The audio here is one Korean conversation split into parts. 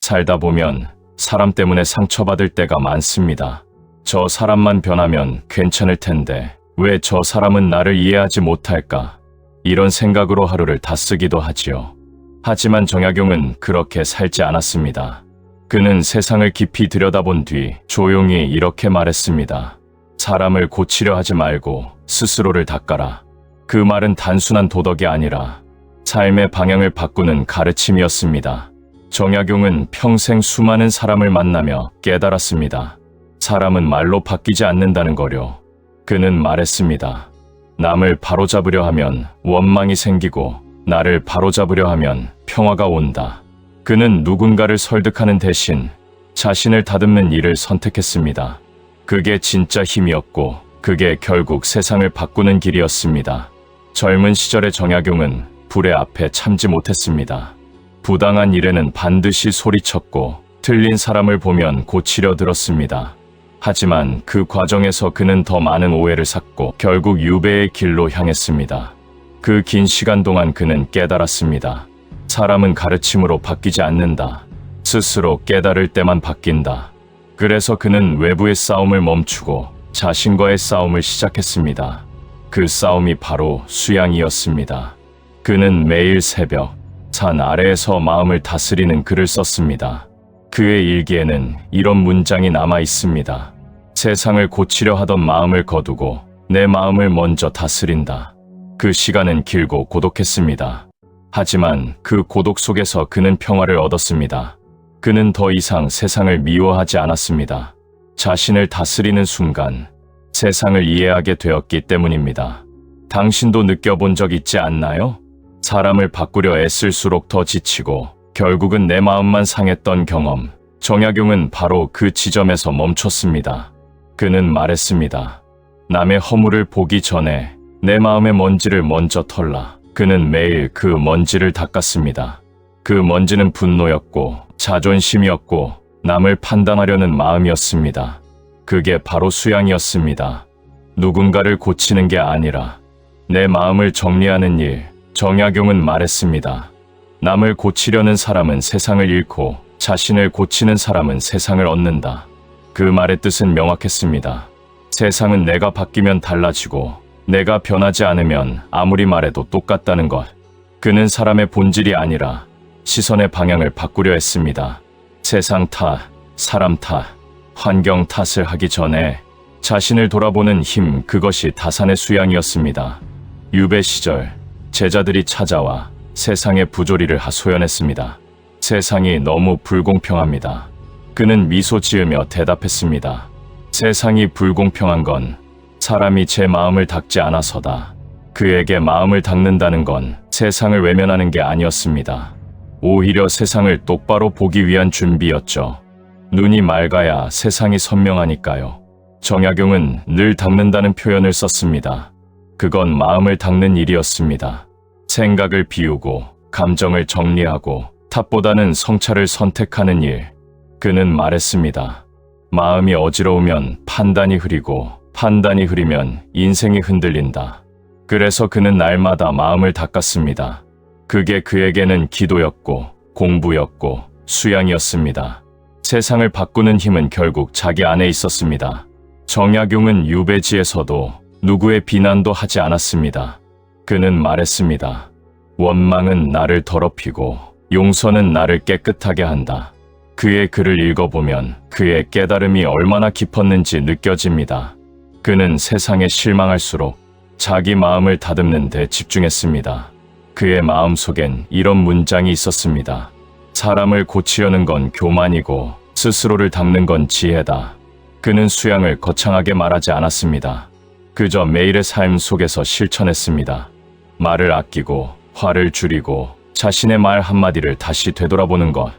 살다 보면 사람 때문에 상처받을 때가 많습니다. 저 사람만 변하면 괜찮을 텐데 왜 저 사람은 나를 이해하지 못할까? 이런 생각으로 하루를 다 쓰기도 하지요. 하지만 정약용은 그렇게 살지 않았습니다. 그는 세상을 깊이 들여다본 뒤 조용히 이렇게 말했습니다. 사람을 고치려 하지 말고 스스로를 닦아라. 그 말은 단순한 도덕이 아니라 삶의 방향을 바꾸는 가르침이었습니다. 정약용은 평생 수많은 사람을 만나며 깨달았습니다. 사람은 말로 바뀌지 않는다는 거요. 그는 말했습니다. 남을 바로잡으려 하면 원망이 생기고 나를 바로잡으려 하면 평화가 온다. 그는 누군가를 설득하는 대신 자신을 다듬는 일을 선택했습니다. 그게 진짜 힘이었고 그게 결국 세상을 바꾸는 길이었습니다. 젊은 시절의 정약용은 불의 앞에 참지 못했습니다. 부당한 일에는 반드시 소리쳤고 틀린 사람을 보면 고치려 들었습니다. 하지만 그 과정에서 그는 더 많은 오해를 샀고 결국 유배의 길로 향했습니다. 그 긴 시간 동안 그는 깨달았습니다. 사람은 가르침으로 바뀌지 않는다. 스스로 깨달을 때만 바뀐다. 그래서 그는 외부의 싸움을 멈추고 자신과의 싸움을 시작했습니다. 그 싸움이 바로 수양이었습니다. 그는 매일 새벽 산 아래에서 마음을 다스리는 글을 썼습니다. 그의 일기에는 이런 문장이 남아 있습니다. 세상을 고치려 하던 마음을 거두고 내 마음을 먼저 다스린다. 그 시간은 길고 고독했습니다. 하지만 그 고독 속에서 그는 평화를 얻었습니다. 그는 더 이상 세상을 미워하지 않았습니다. 자신을 다스리는 순간 세상을 이해하게 되었기 때문입니다. 당신도 느껴본 적 있지 않나요? 사람을 바꾸려 애쓸수록 더 지치고 결국은 내 마음만 상했던 경험. 정약용은 바로 그 지점에서 멈췄습니다. 그는 말했습니다. 남의 허물을 보기 전에 내 마음의 먼지를 먼저 털라. 그는 매일 그 먼지를 닦았습니다. 그 먼지는 분노였고 자존심이었고 남을 판단하려는 마음이었습니다. 그게 바로 수양이었습니다. 누군가를 고치는 게 아니라 내 마음을 정리하는 일. 정약용은 말했습니다. 남을 고치려는 사람은 세상을 잃고 자신을 고치는 사람은 세상을 얻는다. 그 말의 뜻은 명확했습니다. 세상은 내가 바뀌면 달라지고 내가 변하지 않으면 아무리 말해도 똑같다는 것. 그는 사람의 본질이 아니라 시선의 방향을 바꾸려 했습니다. 세상 탓, 사람 탓, 환경 탓을 하기 전에 자신을 돌아보는 힘, 그것이 다산의 수양이었습니다. 유배 시절 제자들이 찾아와 세상의 부조리를 하소연했습니다. 세상이 너무 불공평합니다. 그는 미소 지으며 대답했습니다. 세상이 불공평한 건 사람이 제 마음을 닦지 않아서다. 그에게 마음을 닦는다는 건 세상을 외면하는 게 아니었습니다. 오히려 세상을 똑바로 보기 위한 준비였죠. 눈이 맑아야 세상이 선명하니까요. 정약용은 늘 닦는다는 표현을 썼습니다. 그건 마음을 닦는 일이었습니다. 생각을 비우고 감정을 정리하고 탓보다는 성찰을 선택하는 일. 그는 말했습니다. 마음이 어지러우면 판단이 흐리고 판단이 흐리면 인생이 흔들린다. 그래서 그는 날마다 마음을 닦았습니다. 그게 그에게는 기도였고 공부였고 수양이었습니다. 세상을 바꾸는 힘은 결국 자기 안에 있었습니다. 정약용은 유배지에서도 누구의 비난도 하지 않았습니다. 그는 말했습니다. 원망은 나를 더럽히고 용서는 나를 깨끗하게 한다. 그의 글을 읽어보면 그의 깨달음이 얼마나 깊었는지 느껴집니다. 그는 세상에 실망할수록 자기 마음을 다듬는 데 집중했습니다. 그의 마음속엔 이런 문장이 있었습니다. 사람을 고치려는 건 교만이고 스스로를 닦는 건 지혜다. 그는 수양을 거창하게 말하지 않았습니다. 그저 매일의 삶 속에서 실천했습니다. 말을 아끼고 화를 줄이고 자신의 말 한마디를 다시 되돌아보는 것.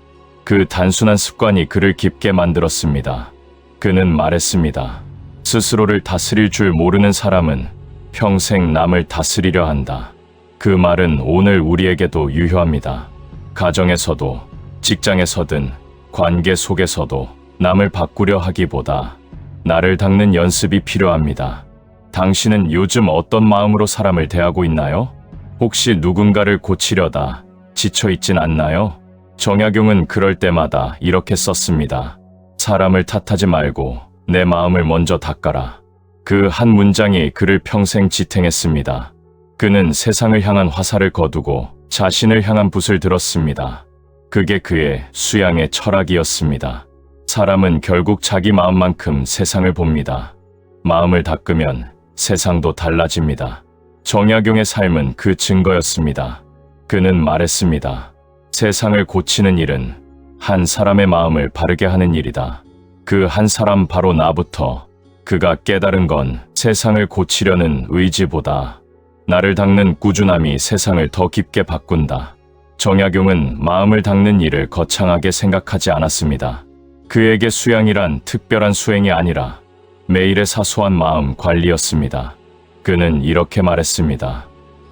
그 단순한 습관이 그를 깊게 만들었습니다. 그는 말했습니다. 스스로를 다스릴 줄 모르는 사람은 평생 남을 다스리려 한다. 그 말은 오늘 우리에게도 유효합니다. 가정에서도 직장에서든 관계 속에서도 남을 바꾸려 하기보다 나를 닦는 연습이 필요합니다. 당신은 요즘 어떤 마음으로 사람을 대하고 있나요? 혹시 누군가를 고치려다 지쳐있진 않나요? 정약용은 그럴 때마다 이렇게 썼습니다. 사람을 탓하지 말고 내 마음을 먼저 닦아라. 그 한 문장이 그를 평생 지탱했습니다. 그는 세상을 향한 화살을 거두고 자신을 향한 붓을 들었습니다. 그게 그의 수양의 철학이었습니다. 사람은 결국 자기 마음만큼 세상을 봅니다. 마음을 닦으면 세상도 달라집니다. 정약용의 삶은 그 증거였습니다. 그는 말했습니다. 세상을 고치는 일은 한 사람의 마음을 바르게 하는 일이다. 그 한 사람 바로 나부터 그가 깨달은 건 세상을 고치려는 의지보다 나를 닦는 꾸준함이 세상을 더 깊게 바꾼다. 정약용은 마음을 닦는 일을 거창하게 생각하지 않았습니다. 그에게 수양이란 특별한 수행이 아니라 매일의 사소한 마음 관리였습니다. 그는 이렇게 말했습니다.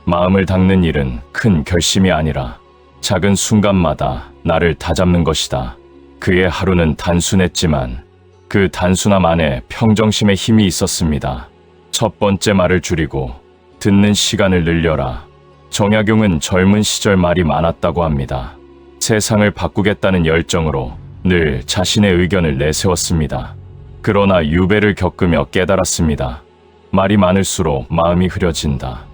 마음을 닦는 일은 큰 결심이 아니라 작은 순간마다 나를 다잡는 것이다. 그의 하루는 단순했지만 그 단순함 안에 평정심의 힘이 있었습니다. 첫 번째, 말을 줄이고 듣는 시간을 늘려라. 정약용은 젊은 시절 말이 많았다고 합니다. 세상을 바꾸겠다는 열정으로 늘 자신의 의견을 내세웠습니다. 그러나 유배를 겪으며 깨달았습니다. 말이 많을수록 마음이 흐려진다.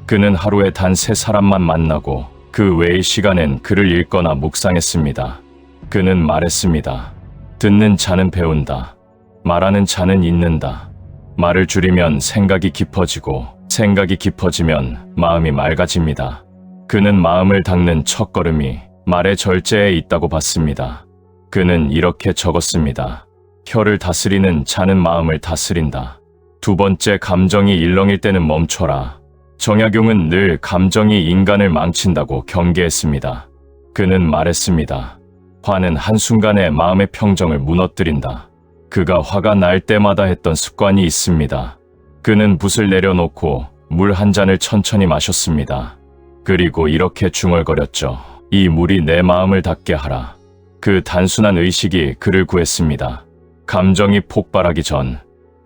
그는 하루에 단 3사람만 만나고 그 외의 시간엔 글을 읽거나 묵상했습니다. 그는 말했습니다. 듣는 자는 배운다. 말하는 자는 잊는다. 말을 줄이면 생각이 깊어지고 생각이 깊어지면 마음이 맑아집니다. 그는 마음을 닦는 첫걸음이 말의 절제에 있다고 봤습니다. 그는 이렇게 적었습니다. 혀를 다스리는 자는 마음을 다스린다. 두 번째, 감정이 일렁일 때는 멈춰라. 정약용은 늘 감정이 인간을 망친다고 경계했습니다. 그는 말했습니다. 화는 한순간에 마음의 평정을 무너뜨린다. 그가 화가 날 때마다 했던 습관이 있습니다. 그는 붓을 내려놓고 물 한 잔을 천천히 마셨습니다. 그리고 이렇게 중얼거렸죠. 이 물이 내 마음을 닦게 하라. 그 단순한 의식이 그를 구했습니다. 감정이 폭발하기 전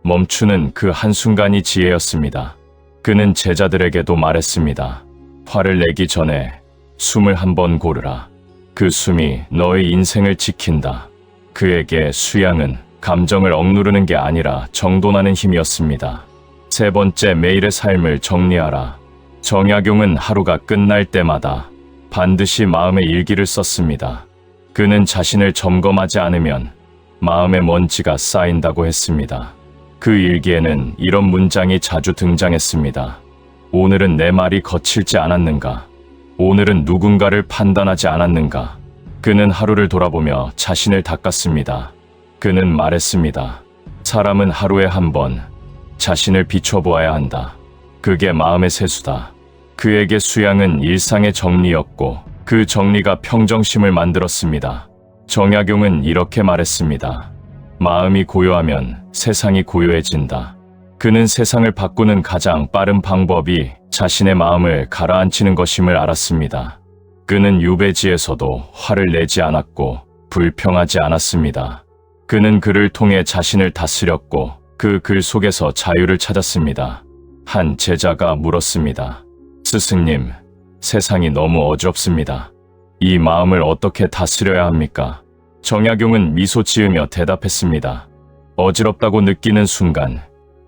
멈추는 그 한순간이 지혜였습니다. 그는 제자들에게도 말했습니다. 화를 내기 전에 숨을 한번 고르라. 그 숨이 너의 인생을 지킨다. 그에게 수양은 감정을 억누르는 게 아니라 정돈하는 힘이었습니다. 세 번째, 매일의 삶을 정리하라. 정약용은 하루가 끝날 때마다 반드시 마음의 일기를 썼습니다. 그는 자신을 점검하지 않으면 마음의 먼지가 쌓인다고 했습니다. 그 일기에는 이런 문장이 자주 등장했습니다. 오늘은 내 말이 거칠지 않았는가? 오늘은 누군가를 판단하지 않았는가? 그는 하루를 돌아보며 자신을 닦았습니다. 그는 말했습니다. 사람은 하루에 한 번 자신을 비춰보아야 한다. 그게 마음의 세수다. 그에게 수양은 일상의 정리였고 그 정리가 평정심을 만들었습니다. 정약용은 이렇게 말했습니다. 마음이 고요하면 세상이 고요해진다. 그는 세상을 바꾸는 가장 빠른 방법이 자신의 마음을 가라앉히는 것임을 알았습니다. 그는 유배지에서도 화를 내지 않았고 불평하지 않았습니다. 그는 글을 통해 자신을 다스렸고 그 글 속에서 자유를 찾았습니다. 한 제자가 물었습니다. 스승님, 세상이 너무 어지럽습니다. 이 마음을 어떻게 다스려야 합니까? 정약용은 미소 지으며 대답했습니다. 어지럽다고 느끼는 순간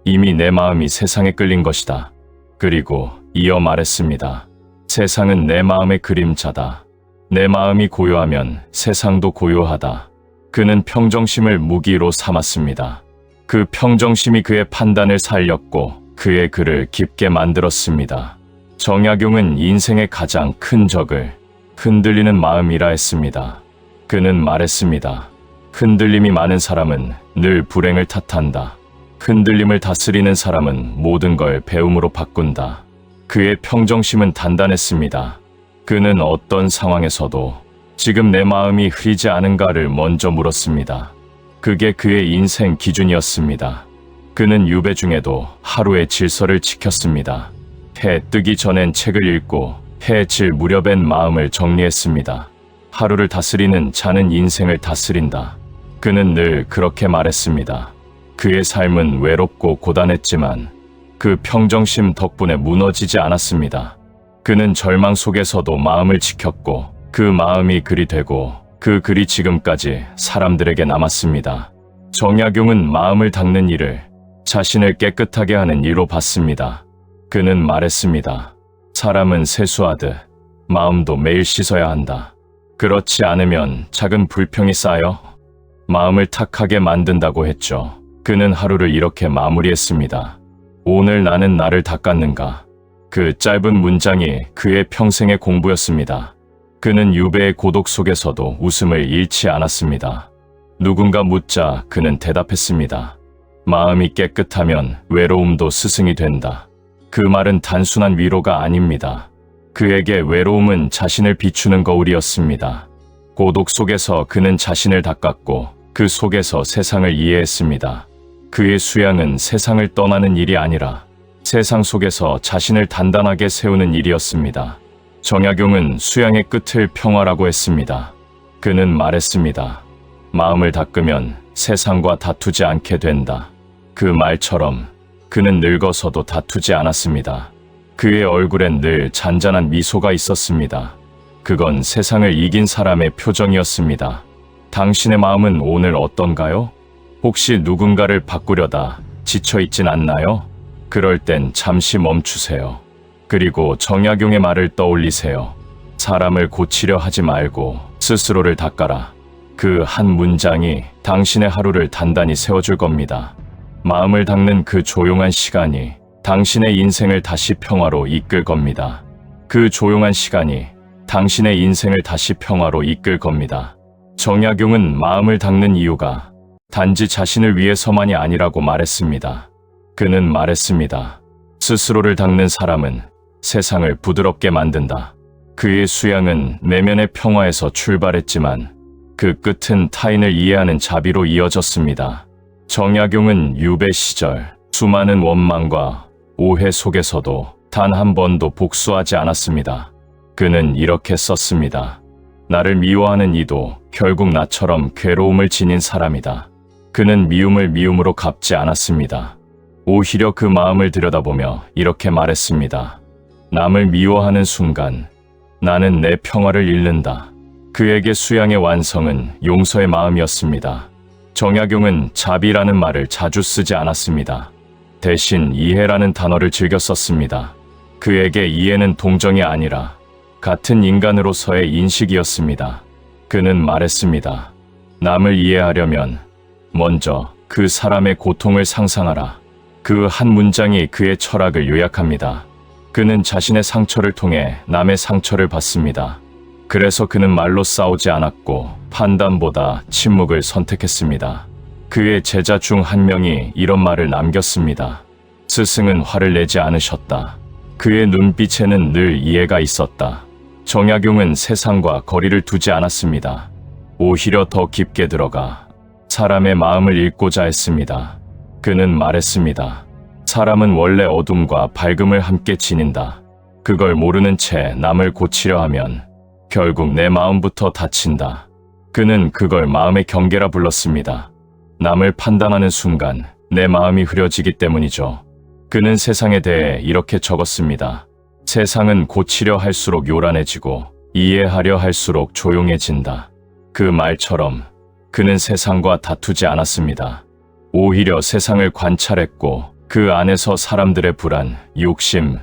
이미 내 마음이 세상에 끌린 것이다. 그리고 이어 말했습니다. 세상은 내 마음의 그림자다. 내 마음이 고요하면 세상도 고요하다. 그는 평정심을 무기로 삼았습니다. 그 평정심이 그의 판단을 살렸고 그의 글을 깊게 만들었습니다. 정약용은 인생의 가장 큰 적을 흔들리는 마음이라 했습니다. 그는 말했습니다. 흔들림이 많은 사람은 늘 불행을 탓한다. 흔들림을 다스리는 사람은 모든 걸 배움으로 바꾼다. 그의 평정심은 단단했습니다. 그는 어떤 상황에서도 지금 내 마음이 흐리지 않은가를 먼저 물었습니다. 그게 그의 인생 기준이었습니다. 그는 유배 중에도 하루의 질서를 지켰습니다. 해 뜨기 전엔 책을 읽고 해 질 무렵엔 마음을 정리했습니다. 하루를 다스리는 자는 인생을 다스린다. 그는 늘 그렇게 말했습니다. 그의 삶은 외롭고 고단했지만 그 평정심 덕분에 무너지지 않았습니다. 그는 절망 속에서도 마음을 지켰고 그 마음이 글이 되고 그 글이 지금까지 사람들에게 남았습니다. 정약용은 마음을 닦는 일을 자신을 깨끗하게 하는 일로 봤습니다. 그는 말했습니다. 사람은 세수하듯 마음도 매일 씻어야 한다. 그렇지 않으면 작은 불평이 쌓여 마음을 탁하게 만든다고 했죠. 그는 하루를 이렇게 마무리했습니다. 오늘 나는 나를 닦았는가? 그 짧은 문장이 그의 평생의 공부였습니다. 그는 유배의 고독 속에서도 웃음을 잃지 않았습니다. 누군가 묻자 그는 대답했습니다. 마음이 깨끗하면 외로움도 스승이 된다. 그 말은 단순한 위로가 아닙니다. 그에게 외로움은 자신을 비추는 거울이었습니다. 고독 속에서 그는 자신을 닦았고 그 속에서 세상을 이해했습니다. 그의 수양은 세상을 떠나는 일이 아니라 세상 속에서 자신을 단단하게 세우는 일이었습니다. 정약용은 수양의 끝을 평화라고 했습니다. 그는 말했습니다. 마음을 닦으면 세상과 다투지 않게 된다. 그 말처럼 그는 늙어서도 다투지 않았습니다. 그의 얼굴엔 늘 잔잔한 미소가 있었습니다. 그건 세상을 이긴 사람의 표정이었습니다. 당신의 마음은 오늘 어떤가요? 혹시 누군가를 바꾸려다 지쳐있진 않나요? 그럴 땐 잠시 멈추세요. 그리고 정약용의 말을 떠올리세요. 사람을 고치려 하지 말고 스스로를 닦아라. 그 한 문장이 당신의 하루를 단단히 세워줄 겁니다. 마음을 닦는 그 조용한 시간이 당신의 인생을 다시 평화로 이끌 겁니다. 그 조용한 시간이 당신의 인생을 다시 평화로 이끌 겁니다. 정약용은 마음을 닦는 이유가 단지 자신을 위해서만이 아니라고 말했습니다. 그는 말했습니다. 스스로를 닦는 사람은 세상을 부드럽게 만든다. 그의 수양은 내면의 평화에서 출발했지만 그 끝은 타인을 이해하는 자비로 이어졌습니다. 정약용은 유배 시절 수많은 원망과 오해 속에서도 단 한 번도 복수하지 않았습니다. 그는 이렇게 썼습니다. 나를 미워하는 이도 결국 나처럼 괴로움을 지닌 사람이다. 그는 미움을 미움으로 갚지 않았습니다. 오히려 그 마음을 들여다보며 이렇게 말했습니다. 남을 미워하는 순간 나는 내 평화를 잃는다. 그에게 수양의 완성은 용서의 마음이었습니다. 정약용은 자비라는 말을 자주 쓰지 않았습니다. 대신 이해라는 단어를 즐겨 썼습니다. 그에게 이해는 동정이 아니라 같은 인간으로서의 인식이었습니다. 그는 말했습니다. 남을 이해하려면 먼저 그 사람의 고통을 상상하라. 그 한 문장이 그의 철학을 요약합니다. 그는 자신의 상처를 통해 남의 상처를 받습니다. 그래서 그는 말로 싸우지 않았고 판단보다 침묵을 선택했습니다. 그의 제자 중 한 명이 이런 말을 남겼습니다. 스승은 화를 내지 않으셨다. 그의 눈빛에는 늘 이해가 있었다. 정약용은 세상과 거리를 두지 않았습니다. 오히려 더 깊게 들어가 사람의 마음을 읽고자 했습니다. 그는 말했습니다. 사람은 원래 어둠과 밝음을 함께 지닌다. 그걸 모르는 채 남을 고치려 하면 결국 내 마음부터 다친다. 그는 그걸 마음의 경계라 불렀습니다. 남을 판단하는 순간 내 마음이 흐려지기 때문이죠. 그는 세상에 대해 이렇게 적었습니다. 세상은 고치려 할수록 요란해지고 이해하려 할수록 조용해진다. 그 말처럼 그는 세상과 다투지 않았습니다. 오히려 세상을 관찰했고 그 안에서 사람들의 불안, 욕심,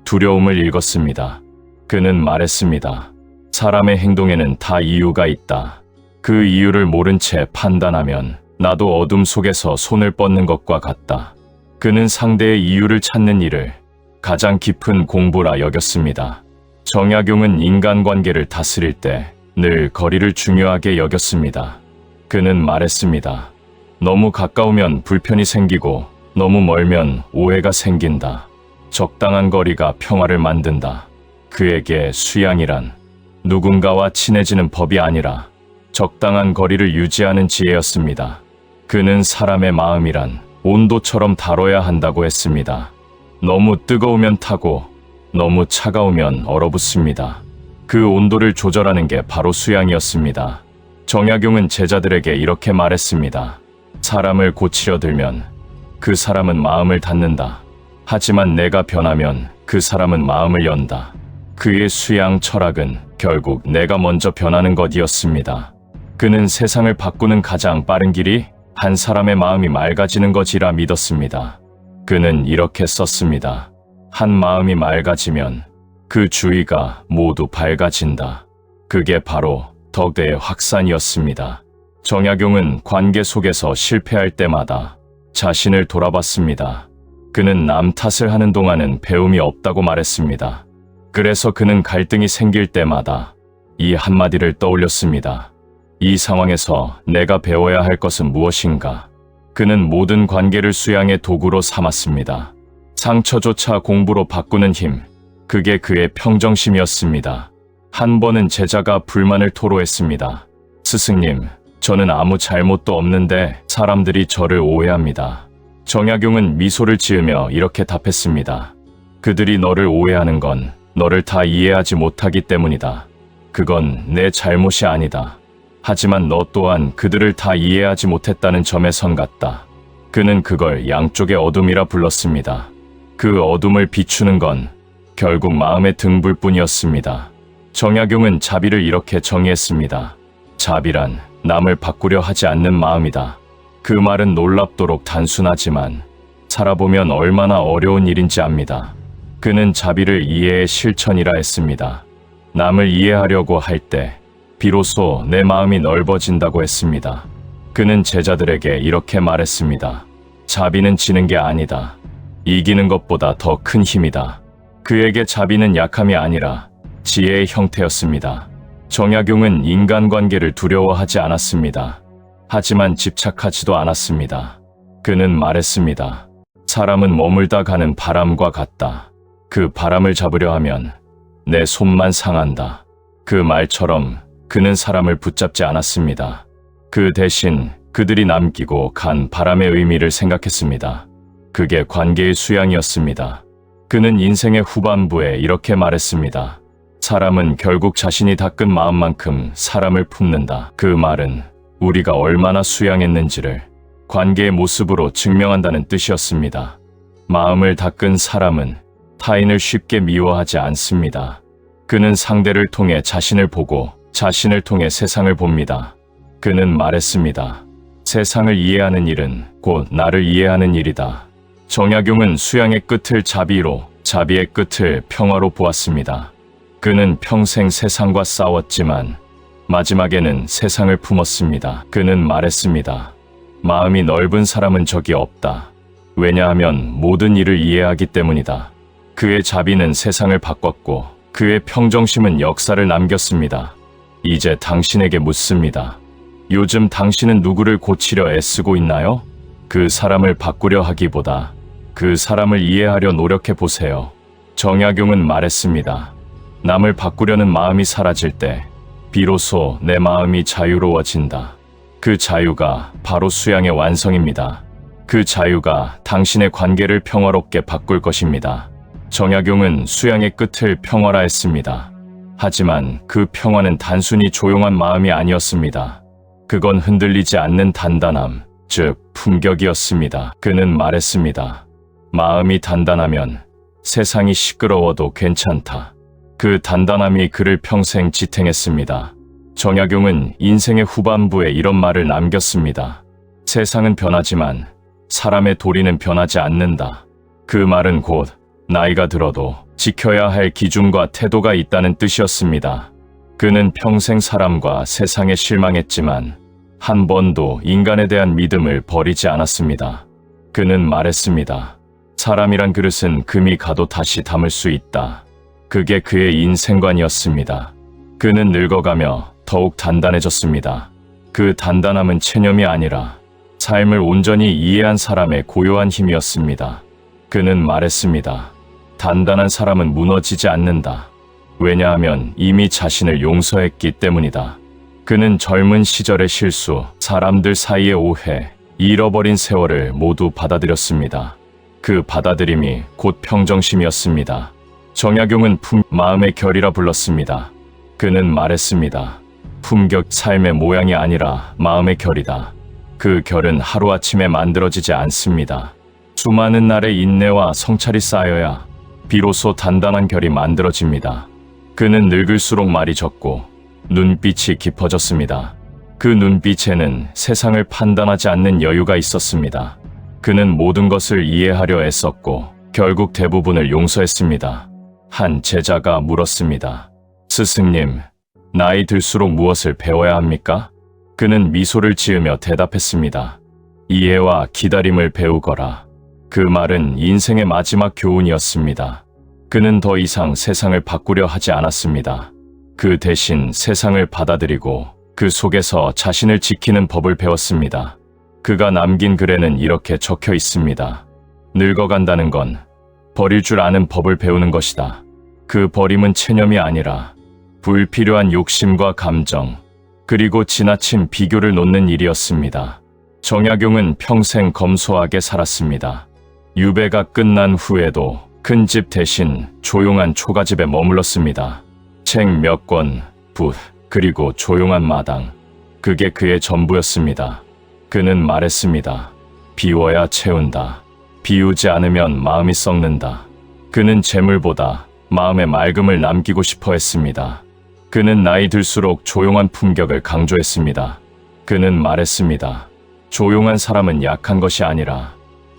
두려움을 읽었습니다. 그는 말했습니다. 사람의 행동에는 다 이유가 있다. 그 이유를 모른 채 판단하면 나도 어둠 속에서 손을 뻗는 것과 같다. 그는 상대의 이유를 찾는 일을 가장 깊은 공부라 여겼습니다. 정약용은 인간관계를 다스릴 때 늘 거리를 중요하게 여겼습니다. 그는 말했습니다. 너무 가까우면 불편이 생기고 너무 멀면 오해가 생긴다. 적당한 거리가 평화를 만든다. 그에게 수양이란 누군가와 친해지는 법이 아니라 적당한 거리를 유지하는 지혜였습니다. 그는 사람의 마음이란 온도처럼 다뤄야 한다고 했습니다. 너무 뜨거우면 타고 너무 차가우면 얼어붙습니다. 그 온도를 조절하는 게 바로 수양이었습니다. 정약용은 제자들에게 이렇게 말했습니다. 사람을 고치려 들면 그 사람은 마음을 닫는다. 하지만 내가 변하면 그 사람은 마음을 연다. 그의 수양 철학은 결국 내가 먼저 변하는 것이었습니다. 그는 세상을 바꾸는 가장 빠른 길이 한 사람의 마음이 맑아지는 것이라 믿었습니다. 그는 이렇게 썼습니다. 한 마음이 맑아지면 그 주위가 모두 밝아진다. 그게 바로 덕의 확산이었습니다. 정약용은 관계 속에서 실패할 때마다 자신을 돌아봤습니다. 그는 남 탓을 하는 동안은 배움이 없다고 말했습니다. 그래서 그는 갈등이 생길 때마다 이 한마디를 떠올렸습니다. 이 상황에서 내가 배워야 할 것은 무엇인가? 그는 모든 관계를 수양의 도구로 삼았습니다. 상처조차 공부로 바꾸는 힘, 그게 그의 평정심이었습니다. 한 번은 제자가 불만을 토로했습니다. 스승님, 저는 아무 잘못도 없는데 사람들이 저를 오해합니다. 정약용은 미소를 지으며 이렇게 답했습니다. 그들이 너를 오해하는 건 너를 다 이해하지 못하기 때문이다. 그건 내 잘못이 아니다. 하지만 너 또한 그들을 다 이해하지 못했다는 점에 선 같다. 그는 그걸 양쪽의 어둠이라 불렀습니다. 그 어둠을 비추는 건 결국 마음의 등불뿐이었습니다. 정약용은 자비를 이렇게 정의했습니다. 자비란 남을 바꾸려 하지 않는 마음이다. 그 말은 놀랍도록 단순하지만 살아보면 얼마나 어려운 일인지 압니다. 그는 자비를 이해의 실천이라 했습니다. 남을 이해하려고 할 때 비로소 내 마음이 넓어진다고 했습니다. 그는 제자들에게 이렇게 말했습니다. 자비는 지는 게 아니다. 이기는 것보다 더 큰 힘이다. 그에게 자비는 약함이 아니라 지혜의 형태였습니다. 정약용은 인간관계를 두려워하지 않았습니다. 하지만 집착하지도 않았습니다. 그는 말했습니다. 사람은 머물다 가는 바람과 같다. 그 바람을 잡으려 하면 내 손만 상한다. 그 말처럼 그는 사람을 붙잡지 않았습니다. 그 대신 그들이 남기고 간 바람의 의미를 생각했습니다. 그게 관계의 수양이었습니다. 그는 인생의 후반부에 이렇게 말했습니다. 사람은 결국 자신이 닦은 마음만큼 사람을 품는다. 그 말은 우리가 얼마나 수양했는지를 관계의 모습으로 증명한다는 뜻이었습니다. 마음을 닦은 사람은 타인을 쉽게 미워하지 않습니다. 그는 상대를 통해 자신을 보고 자신을 통해 세상을 봅니다. 그는 말했습니다. 세상을 이해하는 일은 곧 나를 이해하는 일이다. 정약용은 수양의 끝을 자비로, 자비의 끝을 평화로 보았습니다. 그는 평생 세상과 싸웠지만 마지막에는 세상을 품었습니다. 그는 말했습니다. 마음이 넓은 사람은 적이 없다. 왜냐하면 모든 일을 이해하기 때문이다. 그의 자비는 세상을 바꿨고 그의 평정심은 역사를 남겼습니다. 이제 당신에게 묻습니다. 요즘 당신은 누구를 고치려 애쓰고 있나요? 그 사람을 바꾸려 하기보다 그 사람을 이해하려 노력해 보세요. 정약용은 말했습니다. 남을 바꾸려는 마음이 사라질 때 비로소 내 마음이 자유로워진다. 그 자유가 바로 수양의 완성입니다. 그 자유가 당신의 관계를 평화롭게 바꿀 것입니다. 정약용은 수양의 끝을 평화라 했습니다. 하지만 그 평화는 단순히 조용한 마음이 아니었습니다. 그건 흔들리지 않는 단단함, 즉 품격이었습니다. 그는 말했습니다. 마음이 단단하면 세상이 시끄러워도 괜찮다. 그 단단함이 그를 평생 지탱했습니다. 정약용은 인생의 후반부에 이런 말을 남겼습니다. 세상은 변하지만 사람의 도리는 변하지 않는다. 그 말은 곧 나이가 들어도 지켜야 할 기준과 태도가 있다는 뜻이었습니다. 그는 평생 사람과 세상에 실망했지만 한 번도 인간에 대한 믿음을 버리지 않았습니다. 그는 말했습니다. 사람이란 그릇은 금이 가도 다시 담을 수 있다. 그게 그의 인생관이었습니다. 그는 늙어가며 더욱 단단해졌습니다. 그 단단함은 체념이 아니라 삶을 온전히 이해한 사람의 고요한 힘이었습니다. 그는 말했습니다. 단단한 사람은 무너지지 않는다. 왜냐하면 이미 자신을 용서했기 때문이다. 그는 젊은 시절의 실수, 사람들 사이의 오해, 잃어버린 세월을 모두 받아들였습니다. 그 받아들임이 곧 평정심이었습니다. 정약용은 마음의 결이라 불렀습니다. 그는 말했습니다. 품격 삶의 모양이 아니라 마음의 결이다. 그 결은 하루아침에 만들어지지 않습니다. 수많은 날의 인내와 성찰이 쌓여야 비로소 단단한 결이 만들어집니다. 그는 늙을수록 말이 적고 눈빛이 깊어졌습니다. 그 눈빛에는 세상을 판단하지 않는 여유가 있었습니다. 그는 모든 것을 이해하려 애썼고 결국 대부분을 용서했습니다. 한 제자가 물었습니다. 스승님, 나이 들수록 무엇을 배워야 합니까? 그는 미소를 지으며 대답했습니다. 이해와 기다림을 배우거라. 그 말은 인생의 마지막 교훈이었습니다. 그는 더 이상 세상을 바꾸려 하지 않았습니다. 그 대신 세상을 받아들이고 그 속에서 자신을 지키는 법을 배웠습니다. 그가 남긴 글에는 이렇게 적혀 있습니다. 늙어간다는 건 버릴 줄 아는 법을 배우는 것이다. 그 버림은 체념이 아니라 불필요한 욕심과 감정, 그리고 지나친 비교를 놓는 일이었습니다. 정약용은 평생 검소하게 살았습니다. 유배가 끝난 후에도 큰 집 대신 조용한 초가집에 머물렀습니다. 책 몇 권, 붓, 그리고 조용한 마당. 그게 그의 전부였습니다. 그는 말했습니다. 비워야 채운다. 비우지 않으면 마음이 썩는다. 그는 재물보다 마음의 맑음을 남기고 싶어 했습니다. 그는 나이 들수록 조용한 품격을 강조했습니다. 그는 말했습니다. 조용한 사람은 약한 것이 아니라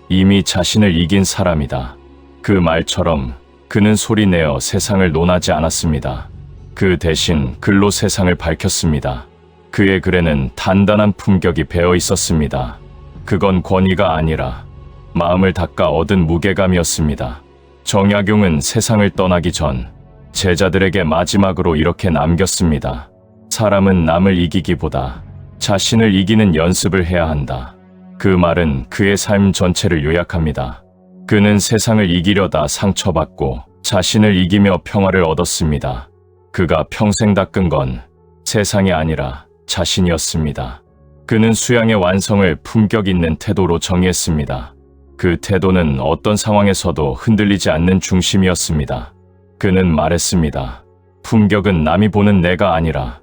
이미 자신을 이긴 사람이다. 그 말처럼 그는 소리내어 세상을 논하지 않았습니다. 그 대신 글로 세상을 밝혔습니다. 그의 글에는 단단한 품격이 배어 있었습니다. 그건 권위가 아니라 마음을 닦아 얻은 무게감이었습니다. 정약용은 세상을 떠나기 전 제자들에게 마지막으로 이렇게 남겼습니다. 사람은 남을 이기기보다 자신을 이기는 연습을 해야 한다. 그 말은 그의 삶 전체를 요약합니다. 그는 세상을 이기려다 상처받고 자신을 이기며 평화를 얻었습니다. 그가 평생 닦은 건 세상이 아니라 자신이었습니다. 그는 수양의 완성을 품격 있는 태도로 정의했습니다. 그 태도는 어떤 상황에서도 흔들리지 않는 중심이었습니다. 그는 말했습니다. 품격은 남이 보는 내가 아니라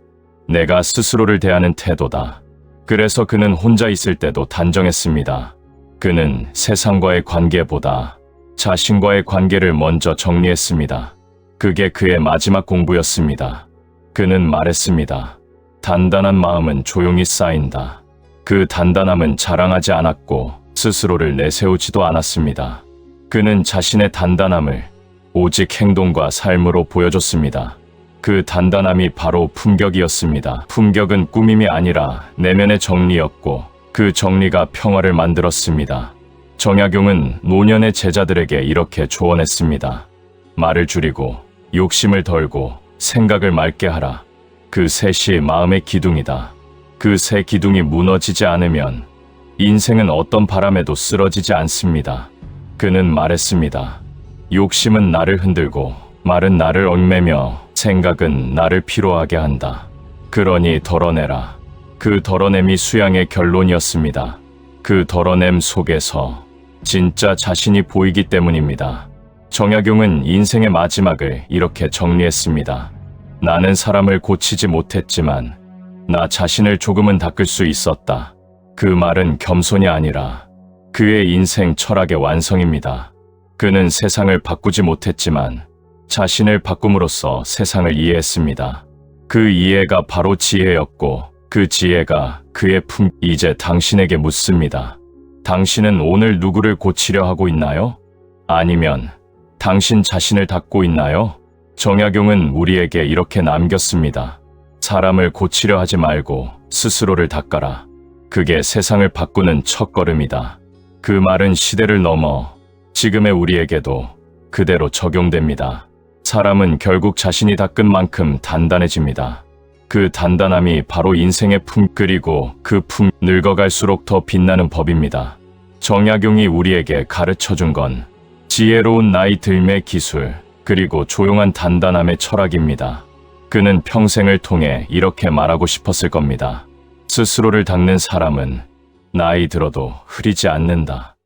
내가 스스로를 대하는 태도다. 그래서 그는 혼자 있을 때도 단정했습니다. 그는 세상과의 관계보다 자신과의 관계를 먼저 정리했습니다. 그게 그의 마지막 공부였습니다. 그는 말했습니다. 단단한 마음은 조용히 쌓인다. 그 단단함은 자랑하지 않았고 스스로를 내세우지도 않았습니다. 그는 자신의 단단함을 오직 행동과 삶으로 보여줬습니다. 그 단단함이 바로 품격이었습니다. 품격은 꾸밈이 아니라 내면의 정리였고 그 정리가 평화를 만들었습니다. 정약용은 노년의 제자들에게 이렇게 조언했습니다. 말을 줄이고 욕심을 덜고 생각을 맑게 하라. 그 셋이 마음의 기둥이다. 그 세 기둥이 무너지지 않으면 인생은 어떤 바람에도 쓰러지지 않습니다. 그는 말했습니다. 욕심은 나를 흔들고 말은 나를 얽매며 생각은 나를 피로하게 한다. 그러니 덜어내라. 그 덜어냄이 수양의 결론이었습니다. 그 덜어냄 속에서 진짜 자신이 보이기 때문입니다. 정약용은 인생의 마지막을 이렇게 정리했습니다. 나는 사람을 고치지 못했지만 나 자신을 조금은 닦을 수 있었다. 그 말은 겸손이 아니라 그의 인생 철학의 완성입니다. 그는 세상을 바꾸지 못했지만 자신을 바꿈으로써 세상을 이해했습니다. 그 이해가 바로 지혜였고 그 지혜가 그의 이제 당신에게 묻습니다. 당신은 오늘 누구를 고치려 하고 있나요? 아니면 당신 자신을 닦고 있나요? 정약용은 우리에게 이렇게 남겼습니다. 사람을 고치려 하지 말고 스스로를 닦아라. 그게 세상을 바꾸는 첫걸음이다. 그 말은 시대를 넘어 지금의 우리에게도 그대로 적용됩니다. 사람은 결국 자신이 닦은 만큼 단단해집니다. 그 단단함이 바로 인생의 그리고 그 늙어갈수록 더 빛나는 법입니다. 정약용이 우리에게 가르쳐준 건 지혜로운 나이 들매 기술, 그리고 조용한 단단함의 철학입니다. 그는 평생을 통해 이렇게 말하고 싶었을 겁니다. 스스로를 닦는 사람은 나이 들어도 흐리지 않는다.